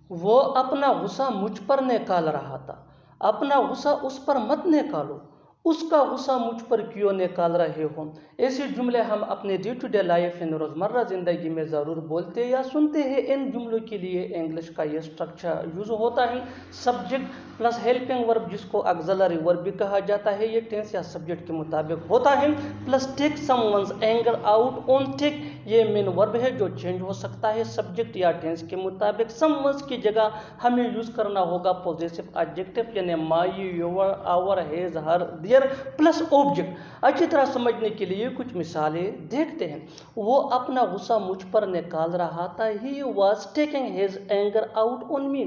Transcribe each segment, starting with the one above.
وہ اپنا غصہ مجھ پر نکال رہا تھا. اپنا غصہ اس پر مت نکالو، اس کا غصہ مجھ پر کیوں نکال رہے ہو. ایسے جملے ہم اپنے ڈے ٹو ڈے لائف یعنی روزمرہ زندگی میں ضرور بولتے یا سنتے ہیں. ان جملوں کے لیے انگلش کا یہ اسٹرکچر یوز ہوتا ہے سبجیکٹ پلس ہیلپنگ ورب، جس کو آگزیلری ورب بھی کہا جاتا ہے. یہ ٹینس یا سبجیکٹ کے مطابق ہوتا ہے. Plus take some ones anger out on. Take یہ مین ورب ہے جو چینج ہو سکتا ہے سبجیکٹ یا ٹینس کے مطابق. سم ونز کی جگہ ہمیں یوز کرنا ہوگا پوزیسو ایڈجیکٹو یعنی my, your, our, his, her, their plus object. اچھی طرح سمجھنے کے لیے کچھ مثالیں دیکھتے ہیں. وہ اپنا غصہ مجھ پر نکال رہا تھا. He was taking his anger out on me.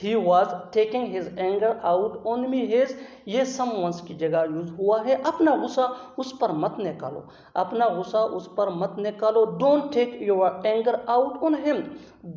He was taking his anger out on me. His یہ سم ونس کی جگہ یوز ہوا ہے. اپنا غصہ اس پر مت نکالو، اپنا غصہ اس پر مت نکالو. Don't take your anger out on him.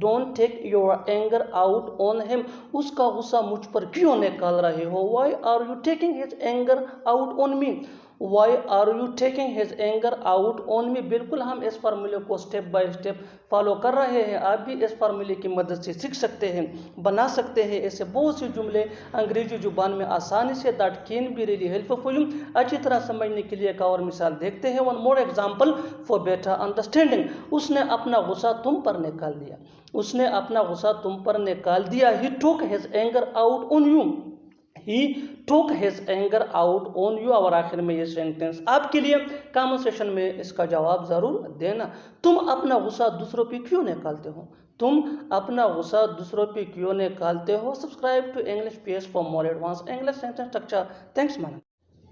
Don't take your anger out on him. اس کا غصہ مجھ پر کیوں نکال رہے ہو. Why are you taking his anger out on me? Why are you taking his anger out on me? بالکل ہم اس فارمولے کو سٹیپ بائی سٹیپ فالو کر رہے ہیں. آپ بھی اس فارمولے کی مدد سے سیکھ سکتے ہیں، بنا سکتے ہیں. ایسے بہت سے جملے انگریزی زبان میں آسانی سے that can be really helpful for you. اچھی طرح سمجھنے کے لیے ایک اور مثال دیکھتے ہیں. One more example for better understanding. اس نے اپنا غصہ تم پر نکال دیا. اس نے اپنا غصہ تم پر نکال دیا. He took his anger out on you. He took his anger out on you. اور آخر میں یہ سینٹنس آپ کے لیے کامن سیشن میں اس کا جواب ضرور دینا. تم اپنا غصہ دوسروں پہ کیوں نکالتے ہو. تم اپنا غصہ دوسروں پہ کیوں نکالتے ہو. Subscribe to English PS for more advance English sentence structure. Thanks man.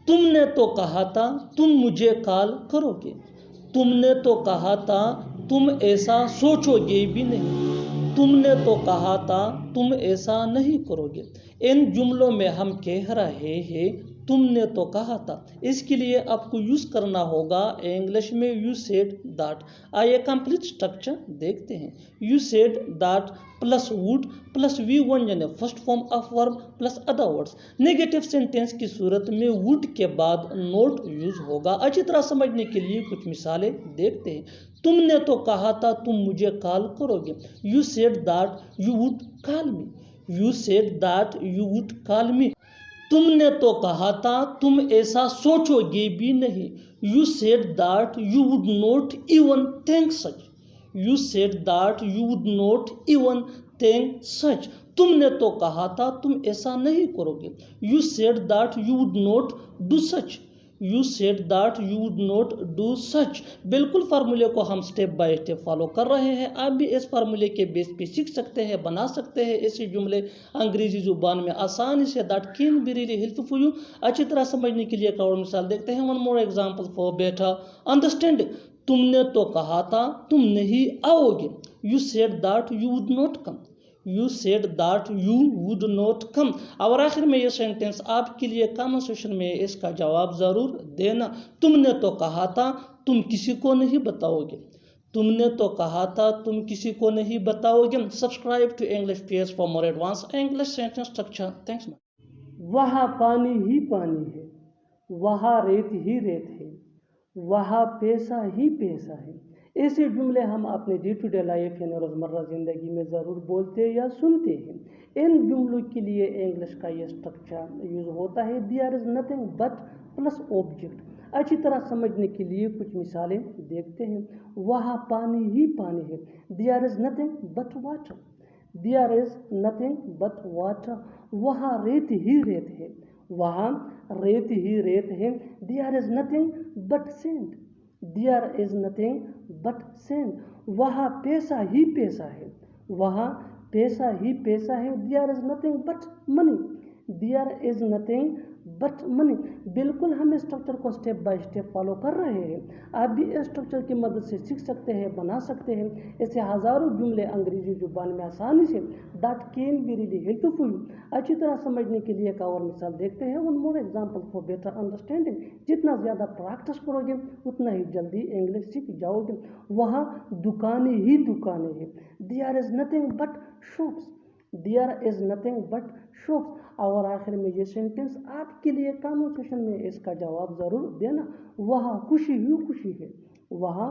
تم نے تو کہا تھا تم مجھے کال کرو گے. تم نے تو کہا تھا تم ایسا سوچو گے بھی نہیں. تم نے تو کہا تھا تم ایسا نہیں کرو گے. ان جملوں میں ہم کہہ رہے ہیں تم نے تو کہا تھا. اس کے لیے آپ کو یوز کرنا ہوگا انگلش میں یو سیڈ دیٹ. آئیے کمپلیٹ اسٹرکچر دیکھتے ہیں. You said that plus would plus V1 یعنی first form of verb plus other words. Negative sentence کی صورت میں ووڈ کے بعد نوٹ یوز ہوگا. اچھی طرح سمجھنے کے لیے کچھ مثالیں دیکھتے ہیں. تم نے تو کہا تھا تم مجھے کال کرو گے. You said that you would call me. You said that you would call me. تم نے تو کہا تھا تم ایسا سوچو گے بھی نہیں. You said that you would not even think such. You said that you would not even think such. تم نے تو کہا تھا تم ایسا نہیں کرو گے. You said that you would not do such. You said that you would not do such. بالکل فارمولے کو ہم سٹیپ بائی سٹیپ فالو کر رہے ہیں. آپ بھی اس فارمولے کے بیس پہ سیکھ سکتے ہیں، بنا سکتے ہیں ایسے جملے انگریزی زبان میں آسانی سے. That can be really helpful for you. اچھی طرح سمجھنے کے لیے ایک اور مثال دیکھتے ہیں. One more example for better understanding. تم نے تو کہا تھا تم نہیں آؤ گے. You said that you would not come. You said that you would not come. اور آخر میں یہ سینٹینس آپ کے لیے کامن سیشن میں اس کا جواب ضرور دینا. تم نے تو کہا تھا تم کسی کو نہیں بتاؤ گے. تم نے تو کہا تھا تم کسی کو نہیں بتاؤ گے. Subscribe to English PS for more advance English sentence structure. Thanks. وہاں پانی ہی پانی ہے، وہاں ریت ہی ریت ہے، وہاں پیسہ ہی پیسہ ہے. ایسے جملے ہم اپنے ڈے ٹو ڈے لائف یعنی روزمرہ زندگی میں ضرور بولتے یا سنتے ہیں. ان جملوں کے لیے انگلش کا یہ اسٹرکچر یوز ہوتا ہے there is nothing but plus object. اچھی طرح سمجھنے کے لیے کچھ مثالیں دیکھتے ہیں. وہاں پانی ہی پانی ہے. There is nothing but water. Their is nothing but water. وہاں ریت ہی ریت ہے. وہاں ریت ہی ریت ہے. There is nothing but send. Their is nothing but send. وہاں پیسہ ہی پیسہ ہے. وہاں پیسہ ہی پیسہ ہے. There is nothing but money. There is nothing but money. بالکل ہم اسٹرکچر کو سٹیپ بائی سٹیپ فالو کر رہے ہیں. آپ بھی اس اسٹرکچر کی مدد سے سیکھ سکتے ہیں، بنا سکتے ہیں ایسے ہزاروں جملے انگریزی زبان میں آسانی سے. That can be really helpful for you. اچھی طرح سمجھنے کے لیے ایک اور مثال دیکھتے ہیں. One more example for better understanding. جتنا زیادہ پریکٹس کرو گے اتنا ہی جلدی انگلش سیکھ جاؤ گے. وہاں دکانیں ہی دکانیں ہیں. Their is nothing but shops. Their is nothing but shops. اور آخر میں یہ سینٹینس آپ کے لیے کامن سیشن میں اس کا جواب ضرور دینا. وہاں خوشی ہی خوشی ہے. وہاں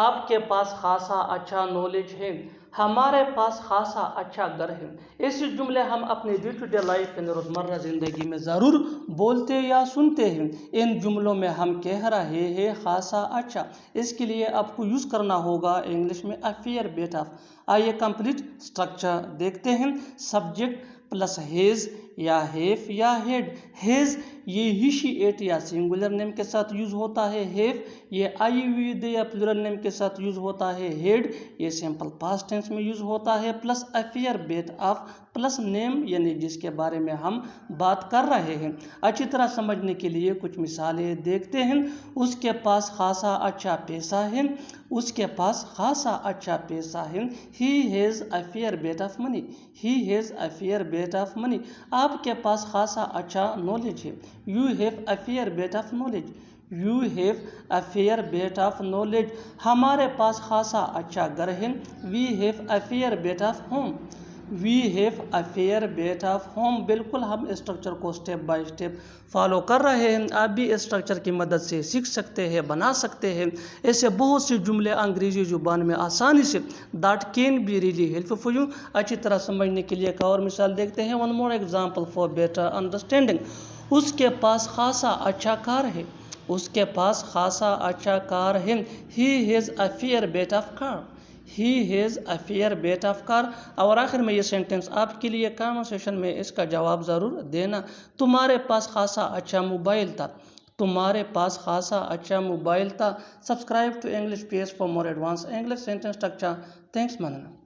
آپ کے پاس خاصا اچھا نالج ہے، ہمارے پاس خاصا اچھا گھر ہے۔ ایسے جملے ہم اپنے ڈے ٹو ڈے لائف یعنی روزمرہ زندگی میں ضرور بولتے یا سنتے ہیں۔ ان جملوں میں ہم کہہ رہے ہیں خاصا اچھا، اس کے لیے آپ کو یوز کرنا ہوگا انگلش میں a fair bit of۔ آئیے کمپلیٹ سٹرکچر دیکھتے ہیں۔ سبجیکٹ پلس ہیز یا ہیف یا ہیڈ۔ ہیز یہ ہی شی ایٹ یا سنگولر نیم کے ساتھ یوز ہوتا ہے۔ ہیف یہ آئی وی دے یا پلورل نیم کے ساتھ یوز ہوتا ہے۔ ہیڈ یہ سمپل پاسٹ ٹینس میں یوز ہوتا ہے۔ Plus a fair bit of plus name یعنی جس کے بارے میں ہم بات کر رہے ہیں۔ اچھی طرح سمجھنے کے لیے کچھ مثالیں دیکھتے ہیں۔ اس کے پاس خاصا اچھا پیسہ ہے۔ اس کے پاس خاصا اچھا پیسہ ہے۔ He has a fair bit of money۔ He has a fair bit of money۔ آپ کے پاس خاصا اچھا نالج ہے۔ You have a fair bit of knowledge۔ You have a fair bit of knowledge۔ ہمارے پاس خاصا اچھا گھر ہے۔ We have a fair bit of home۔ We have a fair bit of home۔ بالکل ہم اسٹرکچر کو سٹیپ بائی سٹیپ فالو کر رہے ہیں۔ آپ بھی اسٹرکچر کی مدد سے سیکھ سکتے ہیں، بنا سکتے ہیں۔ ایسے بہت سے جملے انگریزی زبان میں آسانی سے that can be really helpful for you۔ اچھی طرح سمجھنے کے لیے ایک اور مثال دیکھتے ہیں۔ One more example for better understanding۔ اس کے پاس خاصا اچھا کار ہے۔ اس کے پاس خاصا اچھا کار ہے۔ He has a fair bit of car۔ He has a fair bit of car۔ اور آخر میں یہ سینٹنس آپ کے لیے کامنٹ سیکشن میں اس کا جواب ضرور دینا۔ تمہارے پاس خاصا اچھا موبائل تھا۔ تمہارے پاس خاصا اچھا موبائل تھا۔ Subscribe to English page for more advance English sentence structure. Thanks ماننا۔